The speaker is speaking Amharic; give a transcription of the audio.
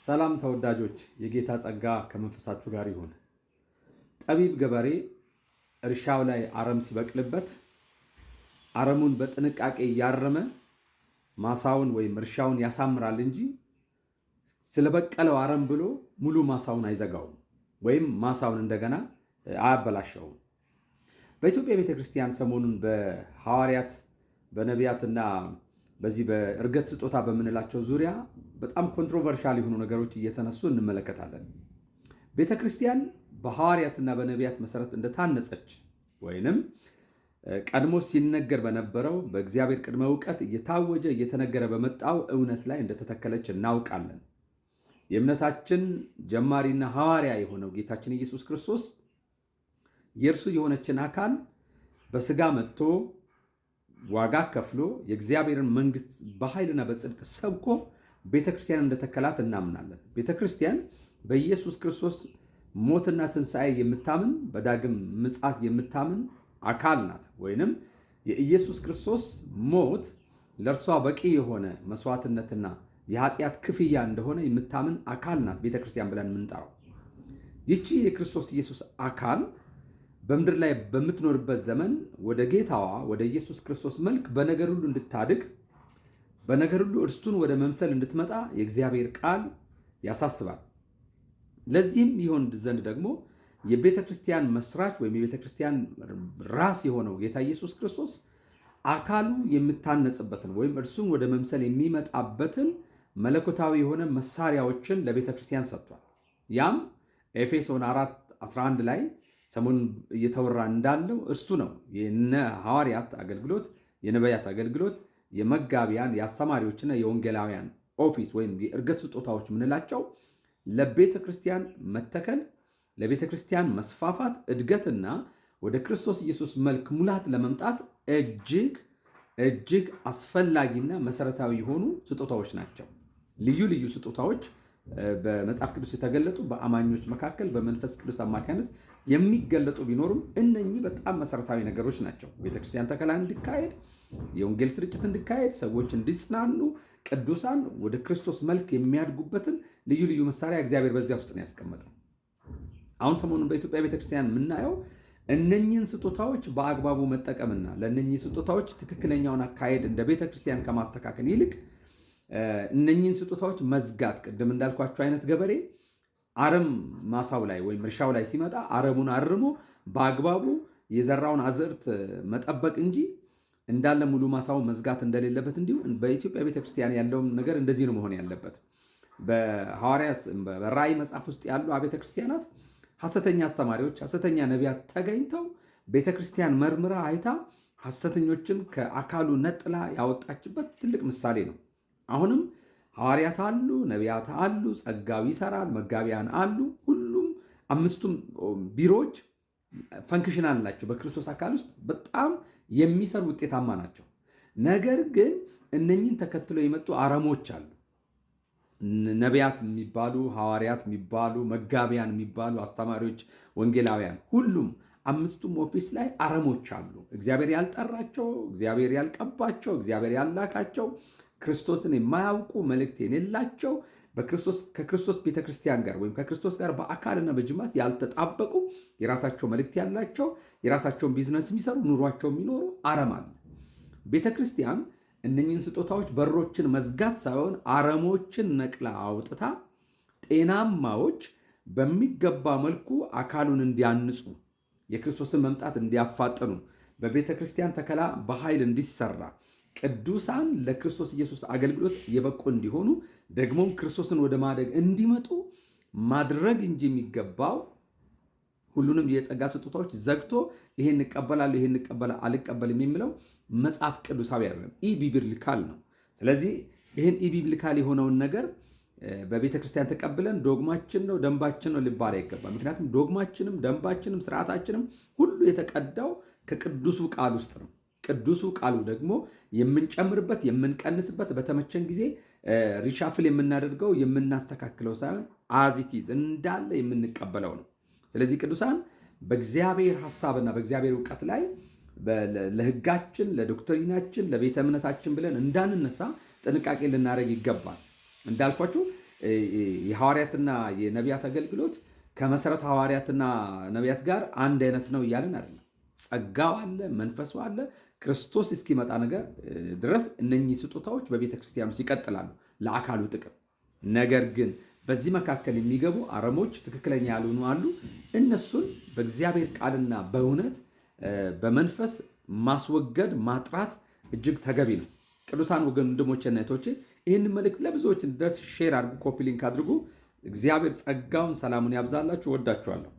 ሰላም ተወዳጆች፣ የጌታ ጸጋ ከመንፈሳችሁ ጋር ይሁን። ጠቢብ ገበሬ እርሻው ላይ አረም ሲበቅልበት አረሙን በጥንቃቄ እያረመ ማሳውን ወይም እርሻውን ያሳምራል እንጂ ስለበቀለው አረም ብሎ ሙሉ ማሳውን አይዘጋውም ወይም ማሳውን እንደገና አያበላሸውም። በኢትዮጵያ ቤተክርስቲያን ሰሞኑን በሐዋርያት በነቢያትና በዚህ በእርገት ስጦታ በምንላቸው ዙሪያ በጣም ኮንትሮቨርሻል የሆኑ ነገሮች እየተነሱ እንመለከታለን። ቤተክርስቲያን በሐዋርያትና በነቢያት መሰረት እንደታነጸች ወይንም ቀድሞ ሲነገር በነበረው በእግዚአብሔር ቅድመ እውቀት እየታወጀ እየተነገረ በመጣው እውነት ላይ እንደተተከለች እናውቃለን። የእምነታችን ጀማሪና ሐዋርያ የሆነው ጌታችን ኢየሱስ ክርስቶስ የእርሱ የሆነችን አካል በስጋ መጥቶ ዋጋ ከፍሎ የእግዚአብሔርን መንግስት በኃይልና በጽድቅ ሰብኮ ቤተክርስቲያን እንደተከላት እናምናለን። ቤተክርስቲያን በኢየሱስ ክርስቶስ ሞትና ትንሣኤ የምታምን በዳግም ምጽአት የምታምን አካል ናት። ወይንም የኢየሱስ ክርስቶስ ሞት ለእርሷ በቂ የሆነ መስዋዕትነትና የኃጢአት ክፍያ እንደሆነ የምታምን አካል ናት ቤተክርስቲያን ብለን የምንጠራው። ይቺ የክርስቶስ ኢየሱስ አካል በምድር ላይ በምትኖርበት ዘመን ወደ ጌታዋ ወደ ኢየሱስ ክርስቶስ መልክ በነገር ሁሉ እንድታድግ በነገር ሁሉ እርሱን ወደ መምሰል እንድትመጣ የእግዚአብሔር ቃል ያሳስባል። ለዚህም ይሆን ዘንድ ደግሞ የቤተ ክርስቲያን መስራች ወይም የቤተ ክርስቲያን ራስ የሆነው ጌታ ኢየሱስ ክርስቶስ አካሉ የምታነጽበትን ወይም እርሱን ወደ መምሰል የሚመጣበትን መለኮታዊ የሆነ መሳሪያዎችን ለቤተ ክርስቲያን ሰጥቷል። ያም ኤፌሶን 4:11 ላይ ሰሞኑን እየተወራ እንዳለው እሱ ነው። የነ ሐዋርያት አገልግሎት፣ የነቢያት አገልግሎት፣ የመጋቢያን፣ የአስተማሪዎችና የወንጌላውያን ኦፊስ ወይም የእርገት ስጦታዎች ምንላቸው ለቤተ ክርስቲያን መተከል፣ ለቤተ ክርስቲያን መስፋፋት፣ እድገትና ወደ ክርስቶስ ኢየሱስ መልክ ሙላት ለመምጣት እጅግ አስፈላጊና መሰረታዊ የሆኑ ስጦታዎች ናቸው። ልዩ ልዩ ስጦታዎች በመጽሐፍ ቅዱስ የተገለጡ በአማኞች መካከል በመንፈስ ቅዱስ አማካኝነት የሚገለጡ ቢኖሩም እነኚህ በጣም መሰረታዊ ነገሮች ናቸው። ቤተክርስቲያን ተከላ እንዲካሄድ፣ የወንጌል ስርጭት እንዲካሄድ፣ ሰዎች እንዲጽናኑ፣ ቅዱሳን ወደ ክርስቶስ መልክ የሚያድጉበትን ልዩ ልዩ መሳሪያ እግዚአብሔር በዚያ ውስጥ ነው ያስቀመጠው። አሁን ሰሞኑን በኢትዮጵያ ቤተክርስቲያን የምናየው እነኚህን ስጦታዎች በአግባቡ መጠቀምና ለእነኚህ ስጦታዎች ትክክለኛውን አካሄድ እንደ ቤተክርስቲያን ከማስተካከል ይልቅ እነኚህን ስጦታዎች መዝጋት። ቅድም እንዳልኳቸው አይነት ገበሬ አረም ማሳው ላይ ወይም እርሻው ላይ ሲመጣ አረሙን አርሞ በአግባቡ የዘራውን አዝዕርት መጠበቅ እንጂ እንዳለ ሙሉ ማሳው መዝጋት እንደሌለበት እንዲሁ በኢትዮጵያ ቤተክርስቲያን ያለውም ነገር እንደዚህ ነው መሆን ያለበት። በሐዋርያት በራእይ መጽሐፍ ውስጥ ያሉ አብያተ ክርስቲያናት ሐሰተኛ አስተማሪዎች፣ ሐሰተኛ ነቢያት ተገኝተው ቤተክርስቲያን መርምራ አይታ ሐሰተኞችን ከአካሉ ነጥላ ያወጣችበት ትልቅ ምሳሌ ነው። አሁንም ሐዋርያት አሉ፣ ነቢያት አሉ፣ ጸጋው ይሰራል፣ መጋቢያን አሉ። ሁሉም አምስቱም ቢሮዎች ፈንክሽናል ናቸው። በክርስቶስ አካል ውስጥ በጣም የሚሰሩ ውጤታማ ናቸው። ነገር ግን እነኝን ተከትለው የመጡ አረሞች አሉ። ነቢያት የሚባሉ፣ ሐዋርያት የሚባሉ፣ መጋቢያን የሚባሉ፣ አስተማሪዎች፣ ወንጌላውያን ሁሉም አምስቱም ኦፊስ ላይ አረሞች አሉ። እግዚአብሔር ያልጠራቸው፣ እግዚአብሔር ያልቀባቸው፣ እግዚአብሔር ያላካቸው ክርስቶስን የማያውቁ መልእክት የሌላቸው ከክርስቶስ ቤተክርስቲያን ጋር ወይም ከክርስቶስ ጋር በአካልና በጅማት ያልተጣበቁ የራሳቸው መልእክት ያላቸው የራሳቸውን ቢዝነስ የሚሰሩ ኑሯቸው የሚኖሩ አረም አለ። ቤተክርስቲያን እነኝህን ስጦታዎች በሮችን መዝጋት ሳይሆን አረሞችን ነቅላ አውጥታ ጤናማዎች በሚገባ መልኩ አካሉን እንዲያንጹ የክርስቶስን መምጣት እንዲያፋጥኑ በቤተክርስቲያን ተከላ በኃይል እንዲሰራ ቅዱሳን ለክርስቶስ ኢየሱስ አገልግሎት የበቁ እንዲሆኑ ደግሞም ክርስቶስን ወደ ማደግ እንዲመጡ ማድረግ እንጂ የሚገባው ሁሉንም የጸጋ ስጦታዎች ዘግቶ ይሄን እቀበላለሁ ይሄን አልቀበልም የሚለው መጽሐፍ ቅዱሳዊ አይደለም፣ ኢቢብሊካል ነው። ስለዚህ ይሄን ኢቢብሊካል የሆነውን ነገር በቤተ ክርስቲያን ተቀብለን ዶግማችን ነው ደንባችን ነው ሊባል አይገባም። ምክንያቱም ዶግማችንም ደንባችንም ስርዓታችንም ሁሉ የተቀዳው ከቅዱሱ ቃል ውስጥ ነው። ቅዱሱ ቃሉ ደግሞ የምንጨምርበት የምንቀንስበት በተመቸን ጊዜ ሪሻፍል የምናደርገው የምናስተካክለው ሳይሆን አዚቲዝ እንዳለ የምንቀበለው ነው። ስለዚህ ቅዱሳን በእግዚአብሔር ሐሳብና በእግዚአብሔር እውቀት ላይ ለሕጋችን፣ ለዶክትሪናችን፣ ለቤተ እምነታችን ብለን እንዳንነሳ ጥንቃቄ ልናደርግ ይገባል። እንዳልኳችሁ የሐዋርያትና የነቢያት አገልግሎት ከመሰረተ ሐዋርያትና ነቢያት ጋር አንድ አይነት ነው እያለን አይደለም። ጸጋው አለ፣ መንፈሱ አለ። ክርስቶስ እስኪመጣ ነገር ድረስ እነኚህ ስጦታዎች በቤተ ክርስቲያኑ ይቀጥላሉ ለአካሉ ጥቅም። ነገር ግን በዚህ መካከል የሚገቡ አረሞች፣ ትክክለኛ ያልሆኑ አሉ። እነሱን በእግዚአብሔር ቃልና በእውነት በመንፈስ ማስወገድ ማጥራት እጅግ ተገቢ ነው። ቅዱሳን ወንድሞቼና እህቶቼ ይህንን መልእክት ለብዙዎች እንዲደርስ ሼር አድርጉ፣ ኮፒ ሊንክ አድርጉ። እግዚአብሔር ጸጋውን ሰላሙን ያብዛላችሁ። ወዳችኋለሁ።